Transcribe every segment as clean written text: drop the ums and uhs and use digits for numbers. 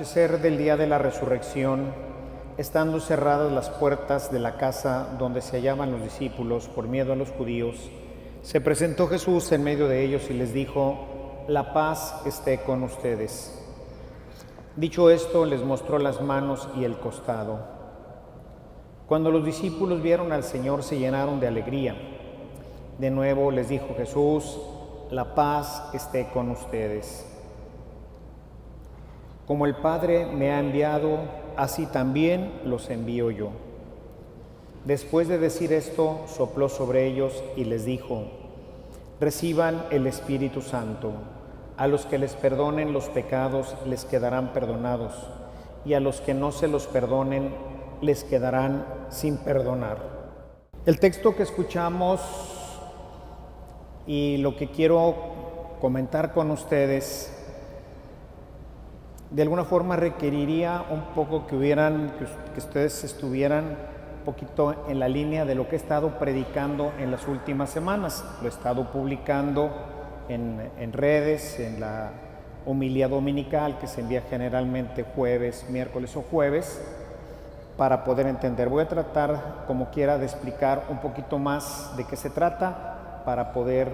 anochecer del día de la resurrección, estando cerradas las puertas de la casa donde se hallaban los discípulos por miedo a los judíos, se presentó Jesús en medio de ellos y les dijo: la paz esté con ustedes. Dicho esto, les mostró las manos y el costado. Cuando los discípulos vieron al Señor, se llenaron de alegría. De nuevo les dijo Jesús: la paz esté con ustedes. Como el Padre me ha enviado, así también los envío yo. Después de decir esto, sopló sobre ellos y les dijo: reciban el Espíritu Santo. A los que les perdonen los pecados les quedarán perdonados, y a los que no se los perdonen les quedarán sin perdonar. El texto que escuchamos y lo que quiero comentar con ustedes de alguna forma requeriría un poco que ustedes estuvieran un poquito en la línea de lo que he estado predicando en las últimas semanas. Lo he estado publicando en redes, en la homilía dominical que se envía generalmente jueves, miércoles o jueves, para poder entender. Voy a tratar, como quiera, de explicar un poquito más de qué se trata para poder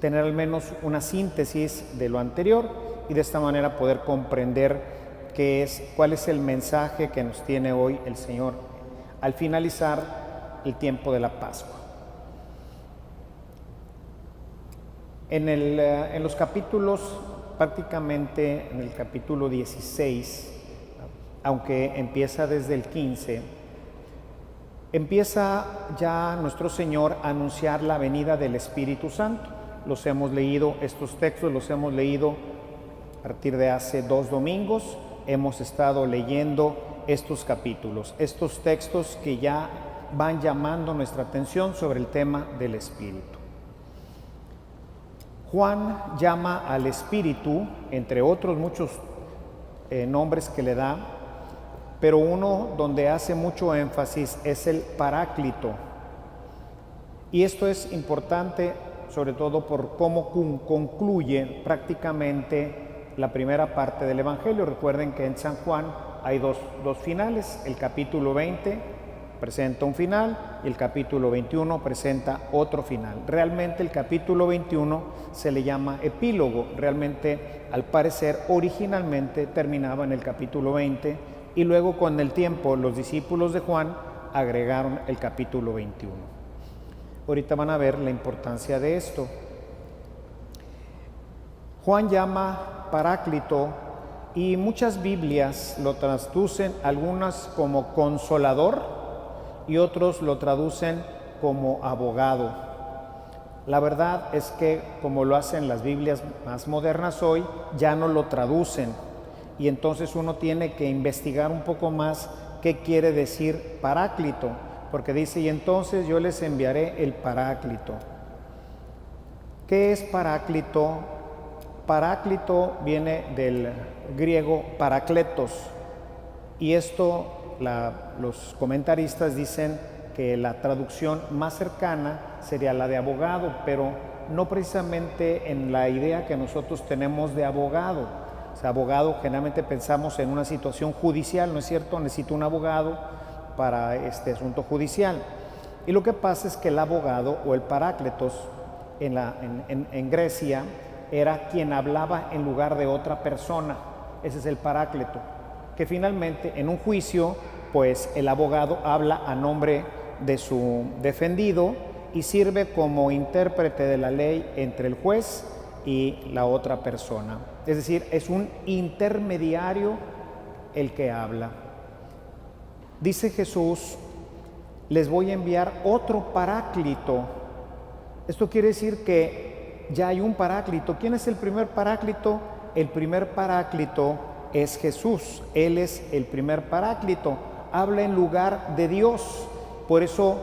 tener al menos una síntesis de lo anterior y de esta manera poder comprender cuál es el mensaje que nos tiene hoy el Señor al finalizar el tiempo de la Pascua. En los capítulos, prácticamente en el capítulo 16, aunque empieza desde el 15, empieza ya nuestro Señor a anunciar la venida del Espíritu Santo. Los hemos leído, estos textos los hemos leído a partir de hace 2 domingos. Hemos estado leyendo estos capítulos, estos textos que ya van llamando nuestra atención sobre el tema del Espíritu. Juan llama al Espíritu, entre otros muchos nombres que le da, pero uno donde hace mucho énfasis es el Paráclito. Y esto es importante sobre todo por cómo concluye prácticamente la primera parte del Evangelio. Recuerden que en San Juan hay dos finales. El capítulo 20 presenta un final y el capítulo 21 presenta otro final. Realmente el capítulo 21 se le llama epílogo. Realmente, al parecer, originalmente terminaba en el capítulo 20 y luego con el tiempo los discípulos de Juan agregaron el capítulo 21. Ahorita van a ver la importancia de esto. Juan llama Paráclito y muchas Biblias lo traducen, algunas como consolador y otros lo traducen como abogado. La verdad es que, como lo hacen las Biblias más modernas hoy, ya no lo traducen y entonces uno tiene que investigar un poco más qué quiere decir Paráclito, porque dice: y entonces yo les enviaré el Paráclito. ¿Qué es Paráclito? Paráclito viene del griego parakletos, y esto los comentaristas dicen que la traducción más cercana sería la de abogado, pero no precisamente en la idea que nosotros tenemos de abogado. O sea, abogado, generalmente pensamos en una situación judicial, ¿no es cierto? Necesito un abogado para este asunto judicial. Y lo que pasa es que el abogado o el parácletos en Grecia era quien hablaba en lugar de otra persona. Ese es el paráclito, que finalmente en un juicio, pues el abogado habla a nombre de su defendido y sirve como intérprete de la ley entre el juez y la otra persona. Es decir, es un intermediario el que habla. Dice Jesús: les voy a enviar otro paráclito. Esto quiere decir que ya hay un paráclito. ¿Quién es el primer paráclito? El primer paráclito es Jesús. Él es el primer paráclito. Habla en lugar de Dios. Por eso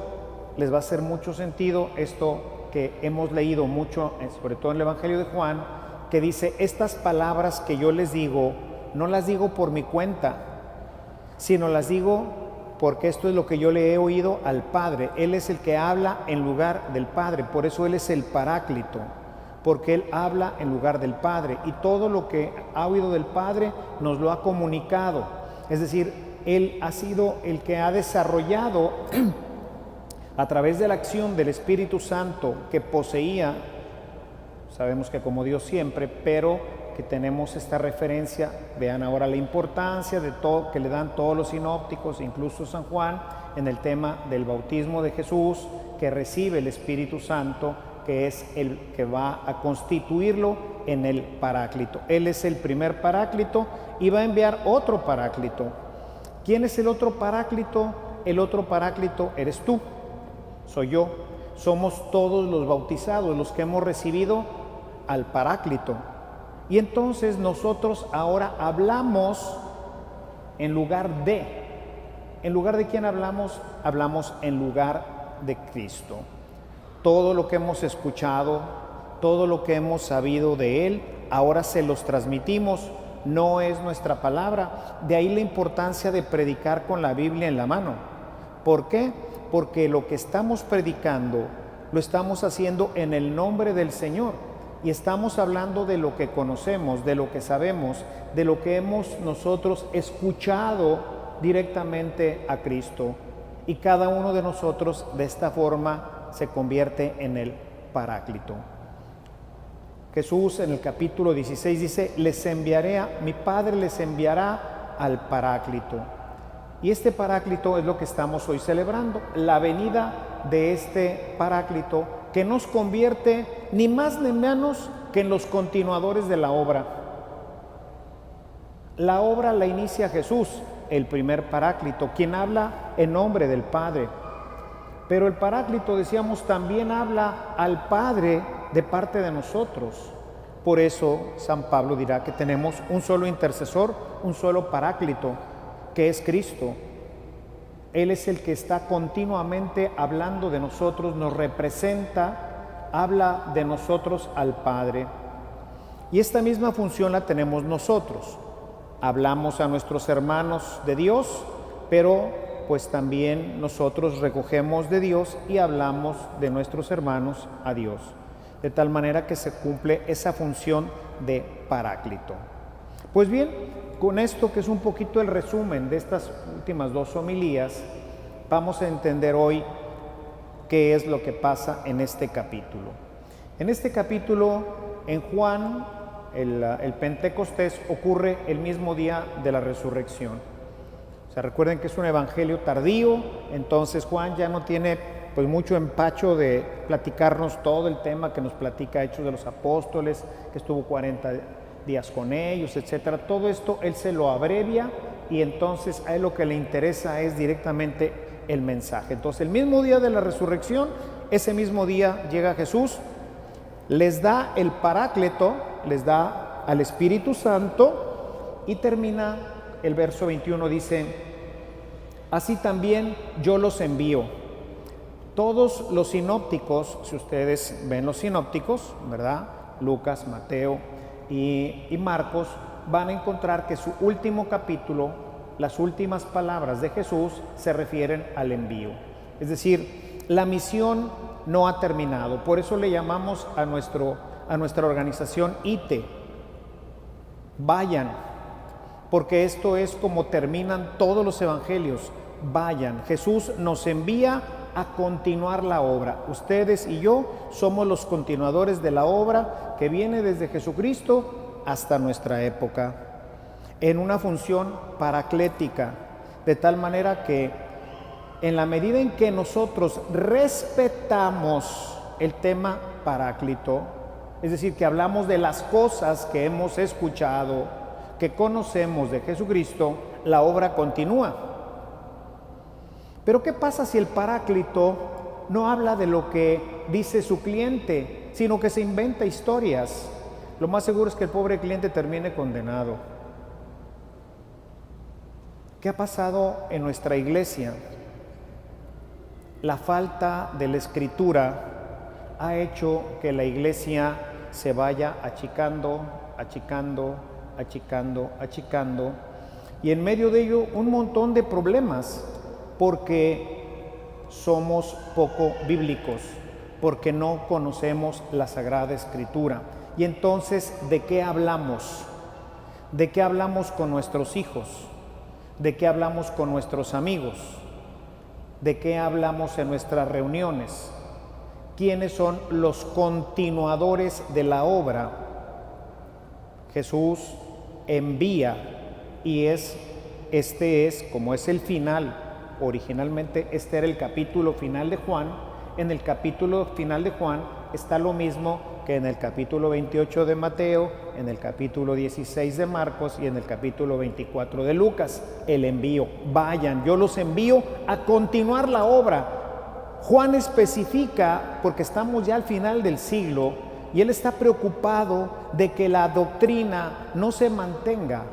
les va a hacer mucho sentido esto que hemos leído mucho, sobre todo en el Evangelio de Juan, que dice: estas palabras que yo les digo, no las digo por mi cuenta, sino las digo porque esto es lo que yo le he oído al Padre. Él es el que habla en lugar del Padre, por eso Él es el Paráclito. porque Él habla en lugar del Padre y todo lo que ha oído del Padre nos lo ha comunicado. Es decir, Él ha sido el que ha desarrollado a través de la acción del Espíritu Santo que poseía, sabemos que como Dios siempre, pero que tenemos esta referencia, vean ahora la importancia de todo que le dan todos los sinópticos, incluso San Juan, en el tema del bautismo de Jesús, que recibe el Espíritu Santo, que es el que va a constituirlo en el Paráclito. Él es el primer Paráclito y va a enviar otro Paráclito. ¿Quién es el otro Paráclito? El otro Paráclito eres tú, soy yo. Somos todos los bautizados, los que hemos recibido al Paráclito. Y entonces nosotros ahora hablamos en lugar de. ¿En lugar de quién hablamos? Hablamos en lugar de Cristo. Todo lo que hemos escuchado, todo lo que hemos sabido de Él, ahora se los transmitimos. No es nuestra palabra. De ahí la importancia de predicar con la Biblia en la mano. ¿Por qué? Porque lo que estamos predicando lo estamos haciendo en el nombre del Señor y estamos hablando de lo que conocemos, de lo que sabemos, de lo que hemos nosotros escuchado directamente a Cristo, y cada uno de nosotros de esta forma se convierte en el Paráclito. Jesús en el capítulo 16 dice: mi Padre les enviará al Paráclito. Y este Paráclito es lo que estamos hoy celebrando, la venida de este Paráclito que nos convierte ni más ni menos que en los continuadores de la obra. La obra la inicia Jesús, el primer Paráclito, quien habla en nombre del Padre. Pero el Paráclito, decíamos, también habla al Padre de parte de nosotros. Por eso San Pablo dirá que tenemos un solo intercesor, un solo Paráclito, que es Cristo. Él es el que está continuamente hablando de nosotros, nos representa, habla de nosotros al Padre. Y esta misma función la tenemos nosotros. Hablamos a nuestros hermanos de Dios, pero pues también nosotros recogemos de Dios y hablamos de nuestros hermanos a Dios. De tal manera que se cumple esa función de Paráclito. Pues bien, con esto, que es un poquito el resumen de estas últimas dos homilías, vamos a entender hoy qué es lo que pasa en este capítulo. En este capítulo, en Juan, el Pentecostés ocurre el mismo día de la resurrección. O sea, recuerden que es un evangelio tardío, entonces Juan ya no tiene pues mucho empacho de platicarnos todo el tema que nos platica Hechos de los Apóstoles, que estuvo 40 días con ellos, etcétera. Todo esto él se lo abrevia y entonces a él lo que le interesa es directamente el mensaje. Entonces el mismo día de la resurrección, ese mismo día llega Jesús, les da el Paráclito, les da al Espíritu Santo y termina el verso 21, dice: así también yo los envío. Todos los sinópticos, si ustedes ven los sinópticos, ¿verdad? Lucas, Mateo y Marcos, van a encontrar que su último capítulo, las últimas palabras de Jesús se refieren al envío. Es decir, la misión no ha terminado. Por eso le llamamos a nuestra organización ITE. Vayan, porque esto es como terminan todos los evangelios. Vayan. Jesús nos envía a continuar la obra. Ustedes y yo somos los continuadores de la obra que viene desde Jesucristo hasta nuestra época, en una función paraclética, de tal manera que en la medida en que nosotros respetamos el tema paráclito, es decir, que hablamos de las cosas que hemos escuchado, que conocemos de Jesucristo, la obra continúa. Pero ¿qué pasa si el Paráclito no habla de lo que dice su cliente, sino que se inventa historias? Lo más seguro es que el pobre cliente termine condenado. ¿Qué ha pasado en nuestra iglesia? La falta de la escritura ha hecho que la iglesia se vaya achicando, y en medio de ello un montón de problemas, porque somos poco bíblicos, porque no conocemos la Sagrada Escritura. Y entonces, ¿de qué hablamos? ¿De qué hablamos con nuestros hijos? ¿De qué hablamos con nuestros amigos? ¿De qué hablamos en nuestras reuniones? ¿Quiénes son los continuadores de la obra? Jesús envía y este es, como es el final, originalmente este era el capítulo final de Juan. En el capítulo final de Juan está lo mismo que en el capítulo 28 de Mateo, en el capítulo 16 de Marcos y en el capítulo 24 de Lucas. El envío, vayan, yo los envío a continuar la obra. Juan especifica, porque estamos ya al final del siglo, y él está preocupado de que la doctrina no se mantenga.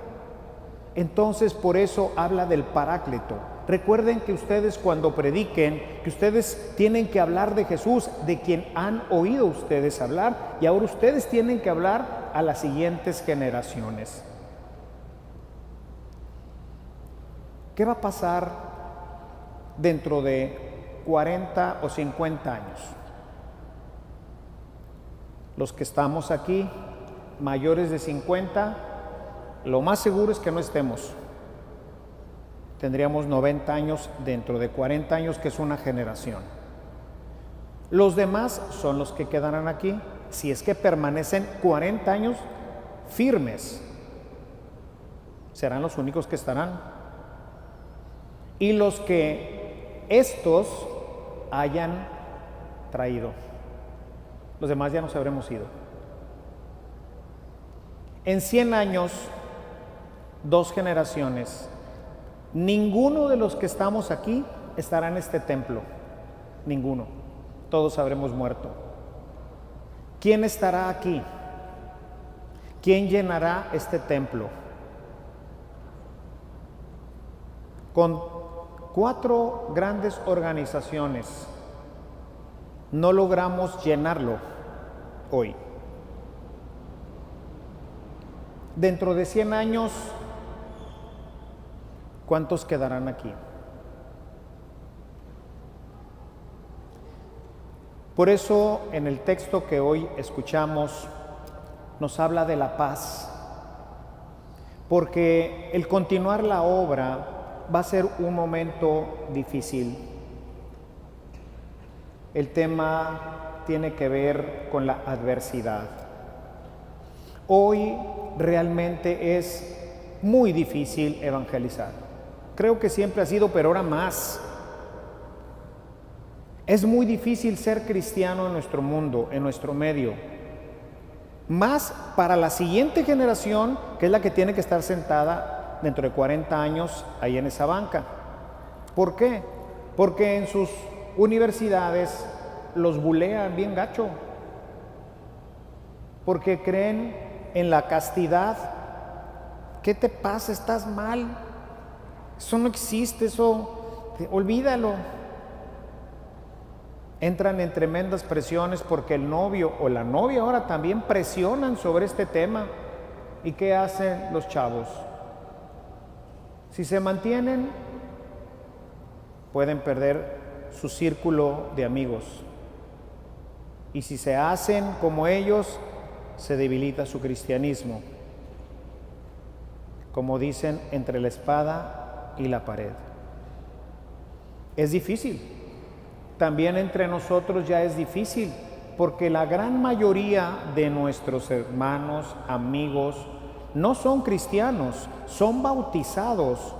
Entonces, por eso habla del Paráclito. Recuerden que ustedes cuando prediquen, que ustedes tienen que hablar de Jesús, de quien han oído ustedes hablar, y ahora ustedes tienen que hablar a las siguientes generaciones. ¿Qué va a pasar dentro de 40 o 50 años? Los que estamos aquí, mayores de 50, lo más seguro es que no estemos. Tendríamos 90 años dentro de 40 años, que es una generación. Los demás son los que quedarán aquí, si es que permanecen 40 años firmes. Serán los únicos que estarán. Y los que estos hayan traído. Los demás ya nos habremos ido. En 100 años, 2 generaciones, ninguno de los que estamos aquí estará en este templo. Ninguno. Todos habremos muerto. ¿Quién estará aquí? ¿Quién llenará este templo? Con 4 grandes organizaciones no logramos llenarlo hoy. Dentro de 100 años, ¿cuántos quedarán aquí? Por eso, en el texto que hoy escuchamos, nos habla de la paz, porque el continuar la obra va a ser un momento difícil. El tema tiene que ver con la adversidad. Hoy realmente es muy difícil evangelizar. Creo que siempre ha sido, pero ahora más. Es muy difícil ser cristiano en nuestro mundo, en nuestro medio. Más para la siguiente generación, que es la que tiene que estar sentada dentro de 40 años ahí en esa banca. ¿Por qué? Porque en sus universidades los bulean bien gacho. Porque creen en la castidad. ¿Qué te pasa? Estás mal. Eso no existe, eso, olvídalo. Entran en tremendas presiones porque el novio o la novia ahora también presionan sobre este tema. ¿Y qué hacen los chavos? Si se mantienen, pueden perder su círculo de amigos. Y si se hacen como ellos, se debilita su cristianismo. Como dicen, entre la espada y la pared. Es difícil. También entre nosotros ya es difícil, porque la gran mayoría de nuestros hermanos, amigos, no son cristianos, son bautizados.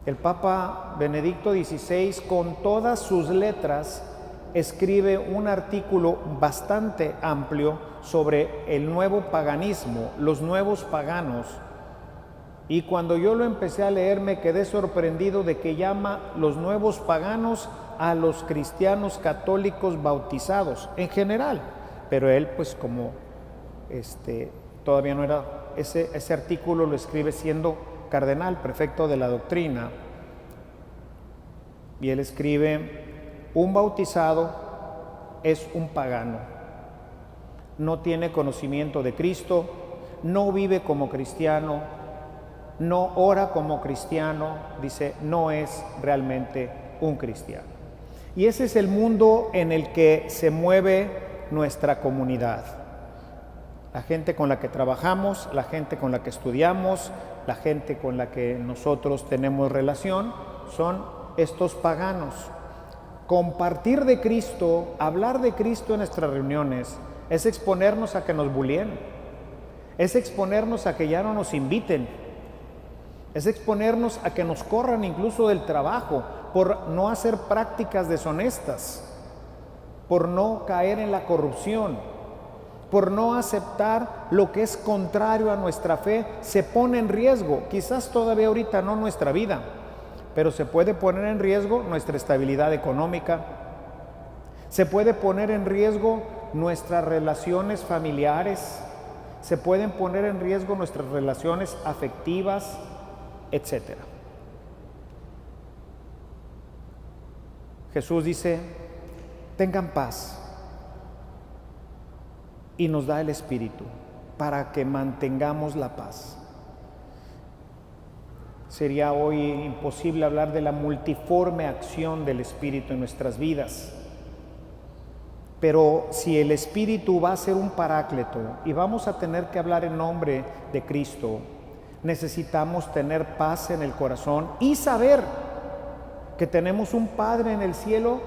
El Papa Benedicto XVI, con todas sus letras, escribe un artículo bastante amplio sobre el nuevo paganismo, los nuevos paganos. Y cuando yo lo empecé a leer, me quedé sorprendido de que llama los nuevos paganos a los cristianos católicos bautizados en general. Pero él, pues como todavía no era, ese artículo lo escribe siendo cardenal, prefecto de la doctrina. Y él escribe: un bautizado es un pagano. No tiene conocimiento de Cristo, no vive como cristiano, no ora como cristiano, dice, no es realmente un cristiano. Y ese es el mundo en el que se mueve nuestra comunidad. La gente con la que trabajamos, la gente con la que estudiamos, la gente con la que nosotros tenemos relación, son estos paganos. Compartir de Cristo, hablar de Cristo en nuestras reuniones, es exponernos a que nos bulleen, es exponernos a que ya no nos inviten, es exponernos a que nos corran incluso del trabajo por no hacer prácticas deshonestas, por no caer en la corrupción, por no aceptar lo que es contrario a nuestra fe. Se pone en riesgo, quizás todavía ahorita no nuestra vida, pero se puede poner en riesgo nuestra estabilidad económica, se puede poner en riesgo nuestras relaciones familiares, se pueden poner en riesgo nuestras relaciones afectivas, etcétera. Jesús dice: tengan paz, y nos da el Espíritu para que mantengamos la paz. Sería hoy imposible hablar de la multiforme acción del Espíritu en nuestras vidas, pero si el Espíritu va a ser un paráclito y vamos a tener que hablar en nombre de Cristo, necesitamos tener paz en el corazón y saber que tenemos un Padre en el cielo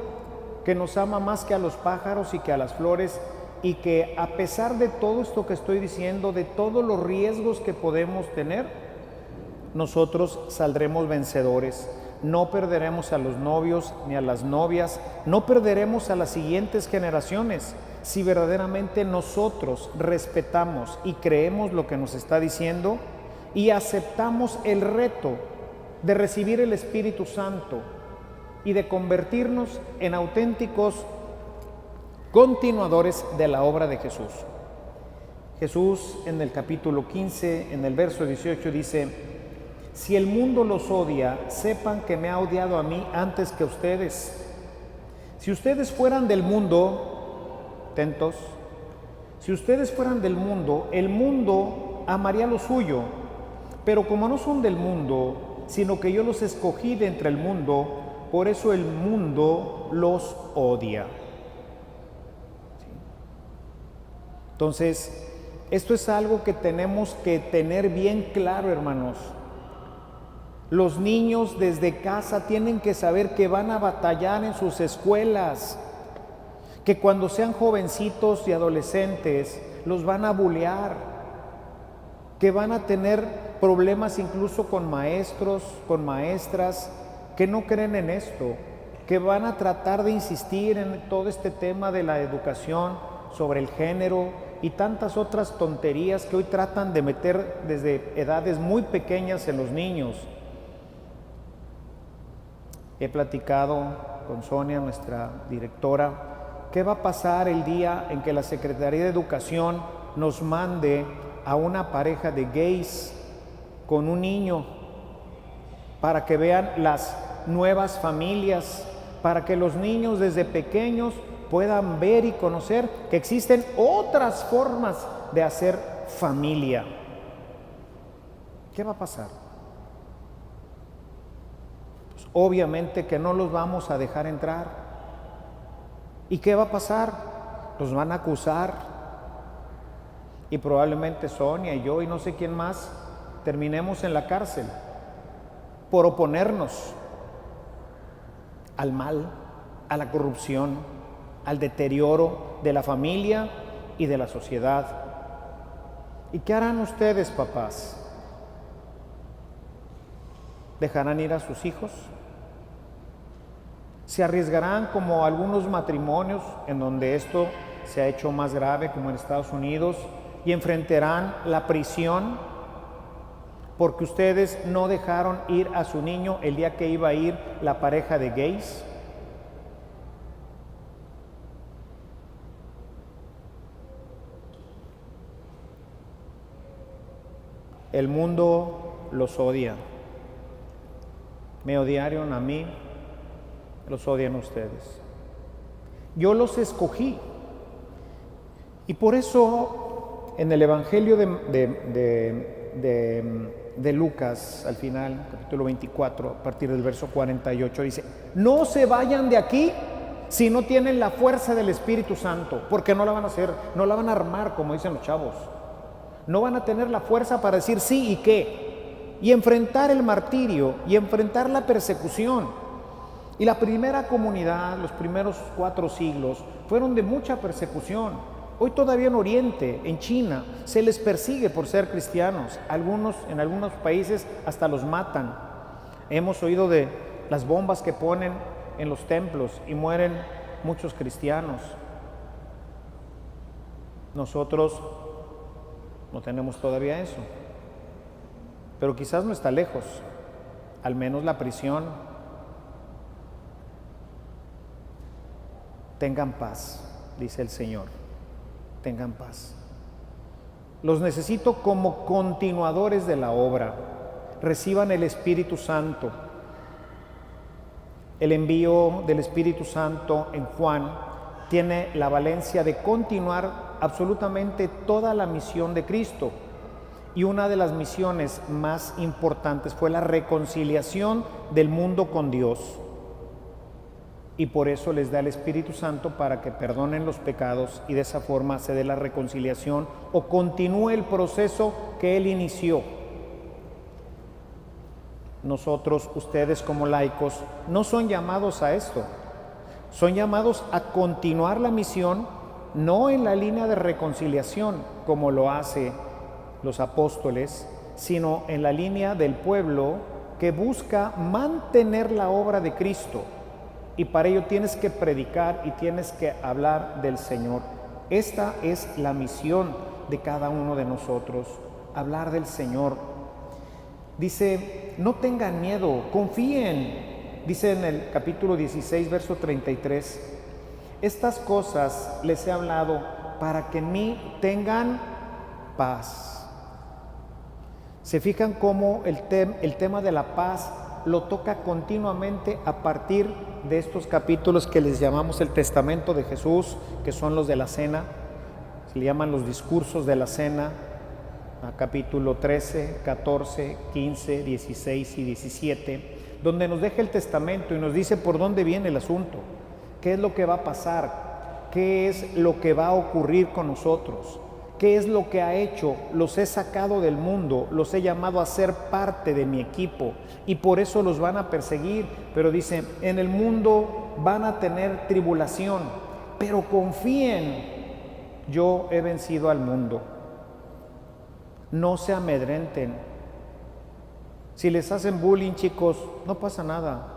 que nos ama más que a los pájaros y que a las flores, y que a pesar de todo esto que estoy diciendo, de todos los riesgos que podemos tener, nosotros saldremos vencedores. No perderemos a los novios ni a las novias, no perderemos a las siguientes generaciones si verdaderamente nosotros respetamos y creemos lo que nos está diciendo y aceptamos el reto de recibir el Espíritu Santo y de convertirnos en auténticos continuadores de la obra de Jesús. Jesús en el capítulo 15, en el verso 18 dice: si el mundo los odia, sepan que me ha odiado a mí antes que a ustedes. Si ustedes fueran del mundo, atentos, si ustedes fueran del mundo, el mundo amaría lo suyo, pero como no son del mundo, sino que yo los escogí de entre el mundo, por eso el mundo los odia. Entonces, esto es algo que tenemos que tener bien claro, hermanos. Los niños desde casa tienen que saber que van a batallar en sus escuelas, que cuando sean jovencitos y adolescentes los van a bulear, que van a tener problemas incluso con maestros, con maestras que no creen en esto, que van a tratar de insistir en todo este tema de la educación sobre el género y tantas otras tonterías que hoy tratan de meter desde edades muy pequeñas en los niños. He platicado con Sonia, nuestra directora, qué va a pasar el día en que la Secretaría de Educación nos mande a una pareja de gays con un niño para que vean las nuevas familias, para que los niños desde pequeños puedan ver y conocer que existen otras formas de hacer familia. ¿Qué va a pasar? Pues obviamente que no los vamos a dejar entrar. ¿Y qué va a pasar? Los van a acusar. Y probablemente Sonia y yo y no sé quién más terminemos en la cárcel por oponernos al mal, a la corrupción, al deterioro de la familia y de la sociedad. ¿Y qué harán ustedes, papás? ¿Dejarán ir a sus hijos? ¿Se arriesgarán como algunos matrimonios en donde esto se ha hecho más grave, como en Estados Unidos, y enfrentarán la prisión porque ustedes no dejaron ir a su niño el día que iba a ir la pareja de gays? El mundo los odia. Me odiaron a mí, los odian ustedes. Yo los escogí. Y por eso en el Evangelio de Lucas, al final, capítulo 24, a partir del verso 48, dice: no se vayan de aquí si no tienen la fuerza del Espíritu Santo? Porque no la van a hacer, no la van a armar, como dicen los chavos. No van a tener la fuerza para decir sí y qué, y enfrentar el martirio, y enfrentar la persecución. Y la primera comunidad, los primeros 4 siglos, fueron de mucha persecución. Hoy todavía en Oriente, en China, se les persigue por ser cristianos. En algunos países hasta los matan. Hemos oído de las bombas que ponen en los templos y mueren muchos cristianos. Nosotros no tenemos todavía eso, pero quizás no está lejos, al menos la prisión. Tengan paz, dice el Señor, tengan paz. Los necesito como continuadores de la obra. Reciban el Espíritu Santo. El envío del Espíritu Santo en Juan tiene la valencia de continuar absolutamente toda la misión de Cristo. Y una de las misiones más importantes fue la reconciliación del mundo con Dios. Y por eso les da el Espíritu Santo para que perdonen los pecados y de esa forma se dé la reconciliación o continúe el proceso que Él inició. Nosotros, ustedes como laicos, no son llamados a esto. Son llamados a continuar la misión, no en la línea de reconciliación, como lo hace los apóstoles, sino en la línea del pueblo que busca mantener la obra de Cristo. Y para ello tienes que predicar y tienes que hablar del Señor. Esta es la misión de cada uno de nosotros, hablar del Señor. Dice, no tengan miedo, confíen. Dice en el capítulo 16, verso 33, estas cosas les he hablado para que en mí tengan paz. Se fijan cómo el tema de la paz lo toca continuamente a partir de estos capítulos que les llamamos el Testamento de Jesús, que son los de la cena, se le llaman los discursos de la cena, a capítulo 13, 14, 15, 16 y 17, donde nos deja el testamento y nos dice por dónde viene el asunto, qué es lo que va a pasar, qué es lo que va a ocurrir con nosotros, qué es lo que ha hecho. Los he sacado del mundo, los he llamado a ser parte de mi equipo y por eso los van a perseguir, pero dice, en el mundo van a tener tribulación, pero confíen, yo he vencido al mundo. No se amedrenten. Si les hacen bullying, chicos, no pasa nada.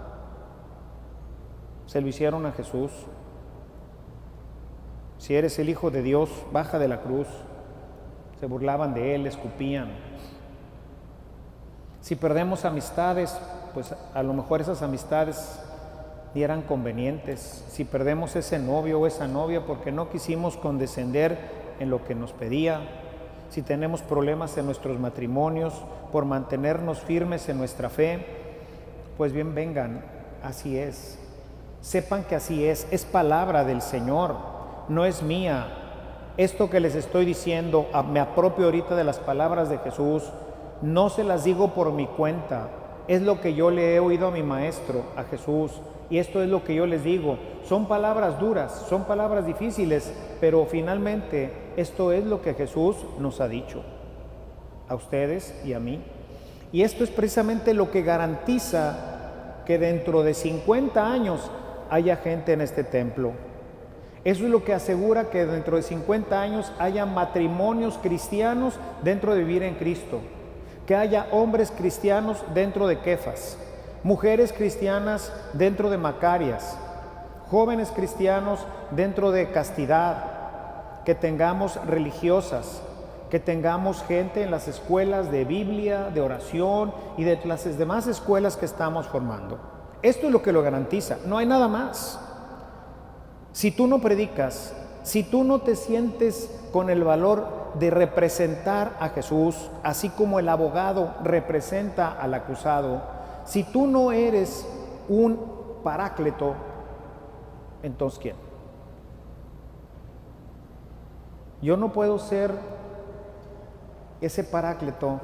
Se lo hicieron a Jesús. Si eres el Hijo de Dios, baja de la cruz. Se burlaban de Él, escupían. Si perdemos amistades, pues a lo mejor esas amistades ni eran convenientes. Si perdemos ese novio o esa novia porque no quisimos condescender en lo que nos pedía. Si tenemos problemas en nuestros matrimonios por mantenernos firmes en nuestra fe, pues bien vengan, así es. Sepan que así es palabra del Señor, no es mía. Esto que les estoy diciendo, me apropio ahorita de las palabras de Jesús, no se las digo por mi cuenta, es lo que yo le he oído a mi Maestro, a Jesús, y esto es lo que yo les digo. Son palabras duras, son palabras difíciles, pero finalmente esto es lo que Jesús nos ha dicho, a ustedes y a mí. Y esto es precisamente lo que garantiza que dentro de 50 años haya gente en este templo. Eso es lo que asegura que dentro de 50 años haya matrimonios cristianos dentro de vivir en Cristo, que haya hombres cristianos dentro de Kefas, mujeres cristianas dentro de Macarias, jóvenes cristianos dentro de Castidad, que tengamos religiosas, que tengamos gente en las escuelas de Biblia, de oración y de las demás escuelas que estamos formando. Esto es lo que lo garantiza, no hay nada más. Si tú no predicas, si tú no te sientes con el valor de representar a Jesús, así como el abogado representa al acusado, si tú no eres un paráclito, entonces ¿quién? Yo no puedo ser ese paráclito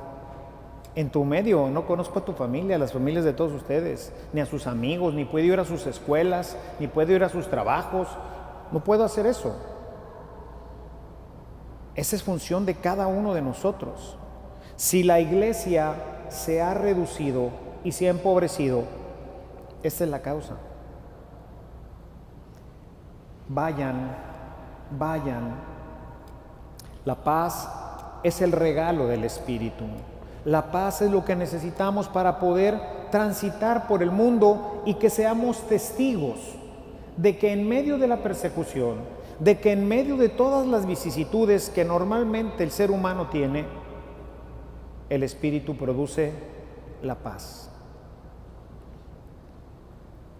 en tu medio. No conozco a tu familia, a las familias de todos ustedes, ni a sus amigos, ni puedo ir a sus escuelas, ni puedo ir a sus trabajos. No puedo hacer eso. Esa es función de cada uno de nosotros. Si la iglesia se ha reducido y se ha empobrecido, esta es la causa. Vayan. La paz es el regalo del Espíritu. La paz es lo que necesitamos para poder transitar por el mundo y que seamos testigos de que en medio de la persecución, de que en medio de todas las vicisitudes que normalmente el ser humano tiene, el Espíritu produce la paz.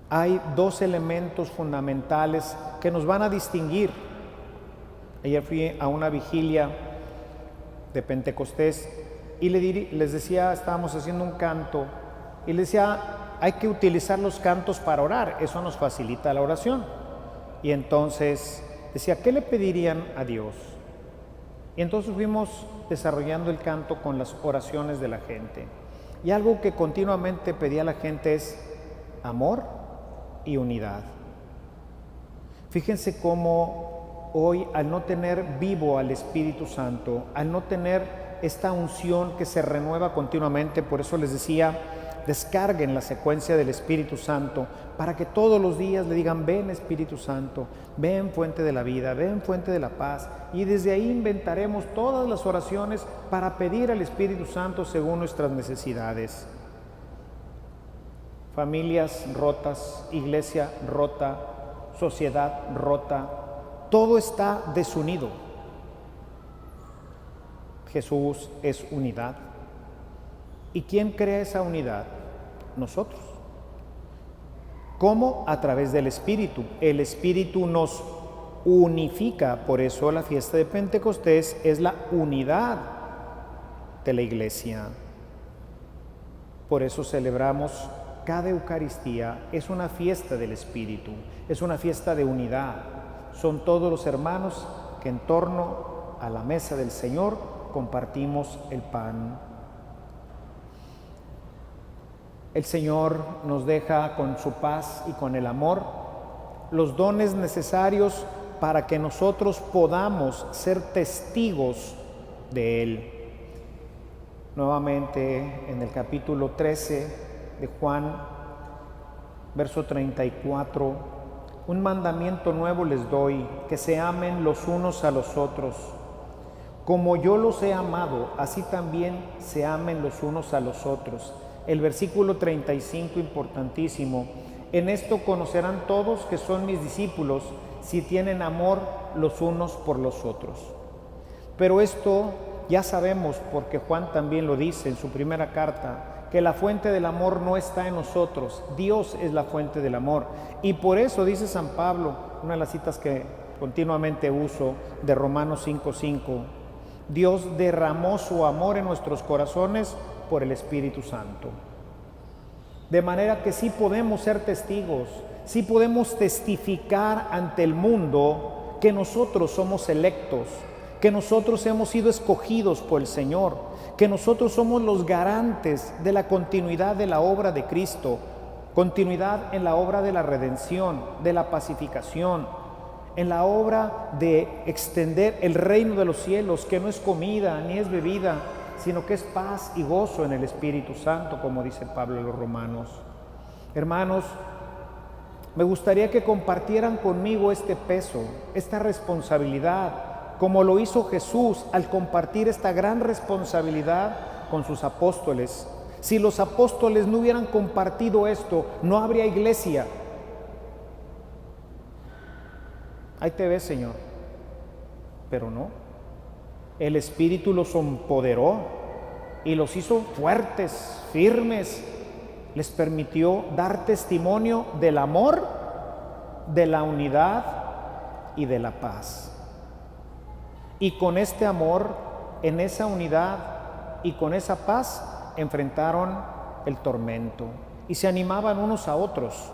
Hay dos elementos fundamentales que nos van a distinguir. Ayer fui a una vigilia de Pentecostés y les decía, estábamos haciendo un canto, y les decía, hay que utilizar los cantos para orar, eso nos facilita la oración. Y entonces decía, ¿qué le pedirían a Dios? Y entonces fuimos desarrollando el canto con las oraciones de la gente. Y algo que continuamente pedía la gente es amor y unidad. Fíjense cómo hoy, al no tener vivo al Espíritu Santo, al no tener esta unción que se renueva continuamente, por eso les decía, descarguen la secuencia del Espíritu Santo para que todos los días le digan, ven Espíritu Santo, ven fuente de la vida, ven fuente de la paz, y desde ahí inventaremos todas las oraciones para pedir al Espíritu Santo según nuestras necesidades. Familias rotas, iglesia rota, sociedad rota, todo está desunido. Jesús es unidad. ¿Y quién crea esa unidad? Nosotros. ¿Cómo? A través del Espíritu. El Espíritu nos unifica, por eso la fiesta de Pentecostés es la unidad de la iglesia. Por eso celebramos cada Eucaristía, es una fiesta del Espíritu, es una fiesta de unidad. Son todos los hermanos que en torno a la mesa del Señor compartimos el pan. El Señor nos deja con su paz y con el amor los dones necesarios para que nosotros podamos ser testigos de Él. Nuevamente en el capítulo 13 de Juan, verso 34, un mandamiento nuevo les doy, que se amen los unos a los otros. Como yo los he amado, así también se amen los unos a los otros. El versículo 35, importantísimo. En esto conocerán todos que son mis discípulos, si tienen amor los unos por los otros. Pero esto ya sabemos, porque Juan también lo dice en su primera carta, que la fuente del amor no está en nosotros, Dios es la fuente del amor. Y por eso dice San Pablo, una de las citas que continuamente uso, de Romanos 5:5, Dios derramó su amor en nuestros corazones por el Espíritu Santo. De manera que sí podemos ser testigos, sí podemos testificar ante el mundo que nosotros somos electos, que nosotros hemos sido escogidos por el Señor, que nosotros somos los garantes de la continuidad de la obra de Cristo, continuidad en la obra de la redención, de la pacificación, en la obra de extender el reino de los cielos, que no es comida ni es bebida, sino que es paz y gozo en el Espíritu Santo, como dice Pablo a los romanos. Hermanos, me gustaría que compartieran conmigo este peso, esta responsabilidad, como lo hizo Jesús al compartir esta gran responsabilidad con sus apóstoles. Si los apóstoles no hubieran compartido esto, no habría iglesia. Ahí te ves, Señor. Pero no. El Espíritu los empoderó y los hizo fuertes, firmes. Les permitió dar testimonio del amor, de la unidad y de la paz. Y con este amor, en esa unidad y con esa paz, enfrentaron el tormento y se animaban unos a otros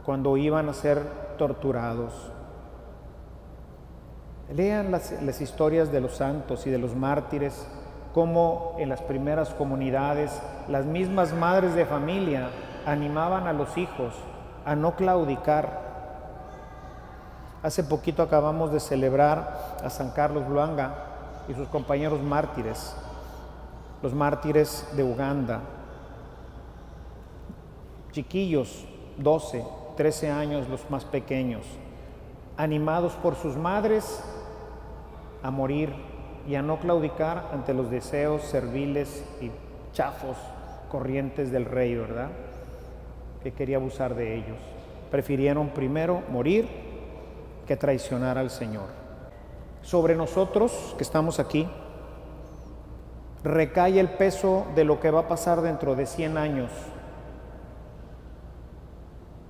cuando iban a ser torturados. Lean las historias de los santos y de los mártires cómo en las primeras comunidades las mismas madres de familia animaban a los hijos a no claudicar. Hace poquito acabamos de celebrar a San Carlos Lwanga y sus compañeros mártires, los mártires de Uganda. Chiquillos, 12, 13 años, los más pequeños, animados por sus madres a morir y a no claudicar ante los deseos serviles y chafos corrientes del rey, ¿verdad?, que quería abusar de ellos. Prefirieron primero morir que traicionar al Señor. Sobre nosotros que estamos aquí recae el peso de lo que va a pasar dentro de 100 años,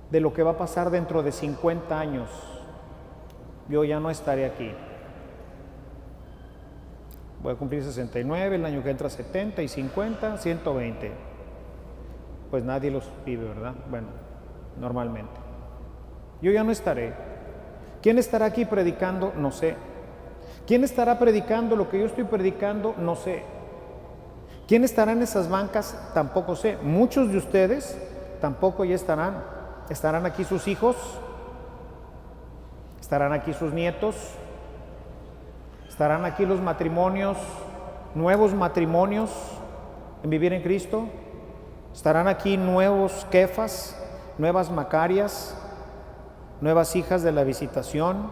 de lo que va a pasar dentro de 50 años. Yo ya no estaré aquí. Voy a cumplir 69, el año que entra 70 y 50, 120. Pues nadie los vive, ¿verdad? Bueno, normalmente. Yo ya no estaré. ¿Quién estará aquí predicando? No sé. ¿Quién estará predicando lo que yo estoy predicando? No sé. ¿Quién estará en esas bancas? Tampoco sé. Muchos de ustedes tampoco ya estarán. ¿Estarán aquí sus hijos? ¿Estarán aquí sus nietos? ¿Estarán aquí los matrimonios, nuevos matrimonios en vivir en Cristo? ¿Estarán aquí nuevos Kefas, nuevas Macarias, nuevas hijas de la visitación?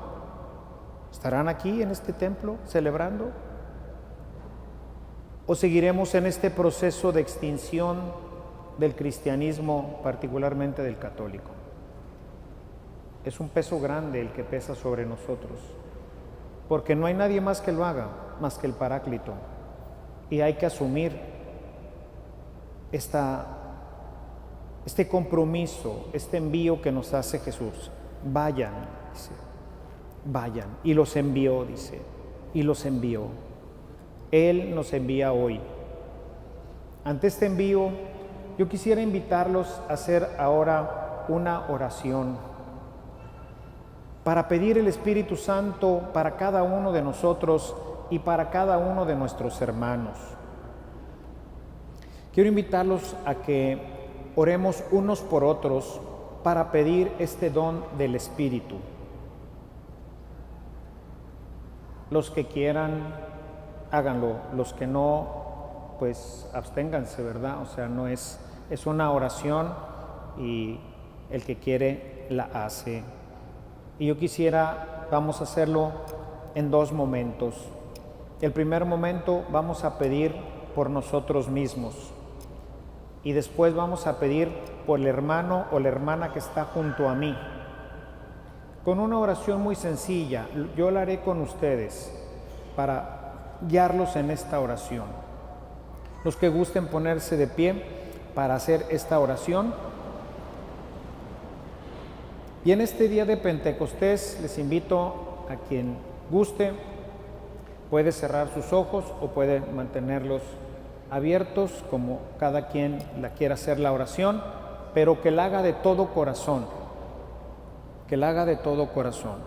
¿Estarán aquí en este templo celebrando? ¿O seguiremos en este proceso de extinción del cristianismo, particularmente del católico? Es un peso grande el que pesa sobre nosotros, porque no hay nadie más que lo haga, más que el Paráclito, y hay que asumir este compromiso, este envío que nos hace Jesús. Vayan, dice, vayan, y los envió, dice, y los envió. Él nos envía hoy. Ante este envío, yo quisiera invitarlos a hacer ahora una oración para pedir el Espíritu Santo para cada uno de nosotros y para cada uno de nuestros hermanos. Quiero invitarlos a que oremos unos por otros para pedir este don del Espíritu. Los que quieran, háganlo. Los que no, pues absténganse, ¿verdad? O sea, no es una oración y el que quiere la hace. Y yo quisiera, vamos a hacerlo en dos momentos. El primer momento vamos a pedir por nosotros mismos y después vamos a pedir por el hermano o la hermana que está junto a mí. Con una oración muy sencilla, yo la haré con ustedes para guiarlos en esta oración. Los que gusten ponerse de pie para hacer esta oración. Y en este día de Pentecostés les invito a quien guste, puede cerrar sus ojos o puede mantenerlos abiertos, como cada quien la quiera hacer la oración, pero que la haga de todo corazón, que la haga de todo corazón.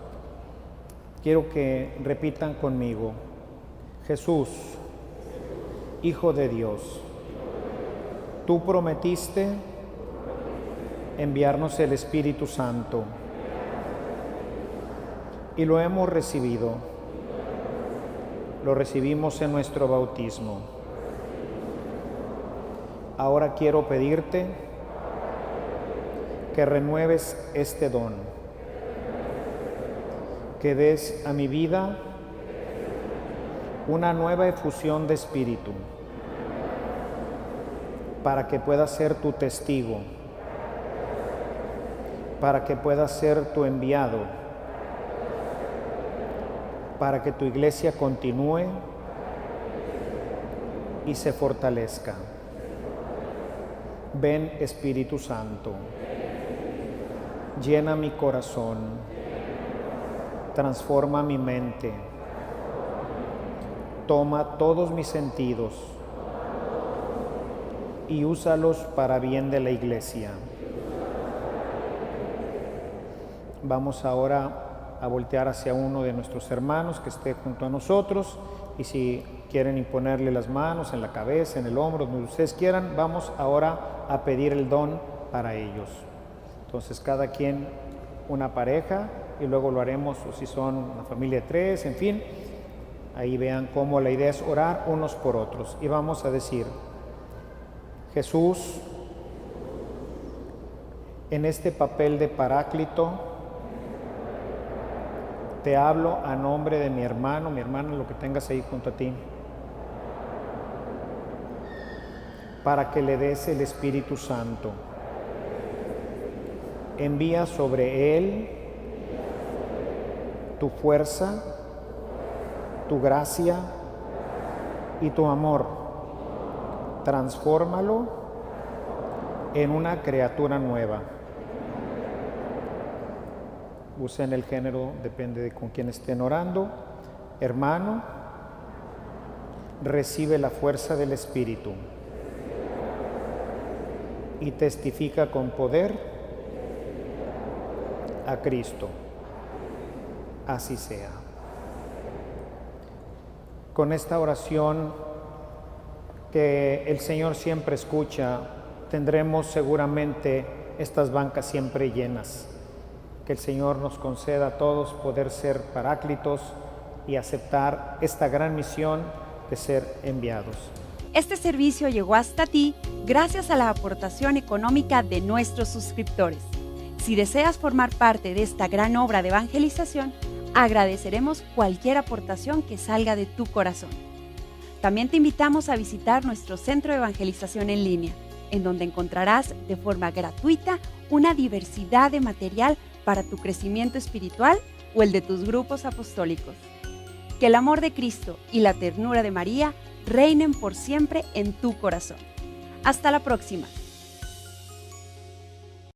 Quiero que repitan conmigo: Jesús, Hijo de Dios, tú prometiste enviarnos el Espíritu Santo y lo hemos recibido. Lo recibimos en nuestro bautismo. Ahora quiero pedirte que renueves este don, que des a mi vida una nueva efusión de espíritu, para que pueda ser tu testigo, para que pueda ser tu enviado, para que tu iglesia continúe y se fortalezca. Ven, Espíritu Santo, llena mi corazón, transforma mi mente, toma todos mis sentidos y úsalos para bien de la iglesia. Vamos ahora a voltear hacia uno de nuestros hermanos que esté junto a nosotros y si quieren imponerle las manos en la cabeza, en el hombro, donde ustedes quieran, vamos ahora a pedir el don para ellos. Entonces cada quien una pareja y luego lo haremos, o si son una familia de 3, en fin, ahí vean cómo la idea es orar unos por otros. Y vamos a decir: Jesús, en este papel de Paráclito, te hablo a nombre de mi hermano, lo que tengas ahí junto a ti, para que le des el Espíritu Santo. Envía sobre él tu fuerza, tu gracia y tu amor. Transfórmalo en una criatura nueva. Usen el género, depende de con quién estén orando. Hermano, recibe la fuerza del Espíritu y testifica con poder a Cristo. Así sea. Con esta oración que el Señor siempre escucha, tendremos seguramente estas bancas siempre llenas. Que el Señor nos conceda a todos poder ser paráclitos y aceptar esta gran misión de ser enviados. Este servicio llegó hasta ti gracias a la aportación económica de nuestros suscriptores. Si deseas formar parte de esta gran obra de evangelización, agradeceremos cualquier aportación que salga de tu corazón. También te invitamos a visitar nuestro centro de evangelización en línea, en donde encontrarás de forma gratuita una diversidad de material para tu crecimiento espiritual o el de tus grupos apostólicos. Que el amor de Cristo y la ternura de María reinen por siempre en tu corazón. Hasta la próxima.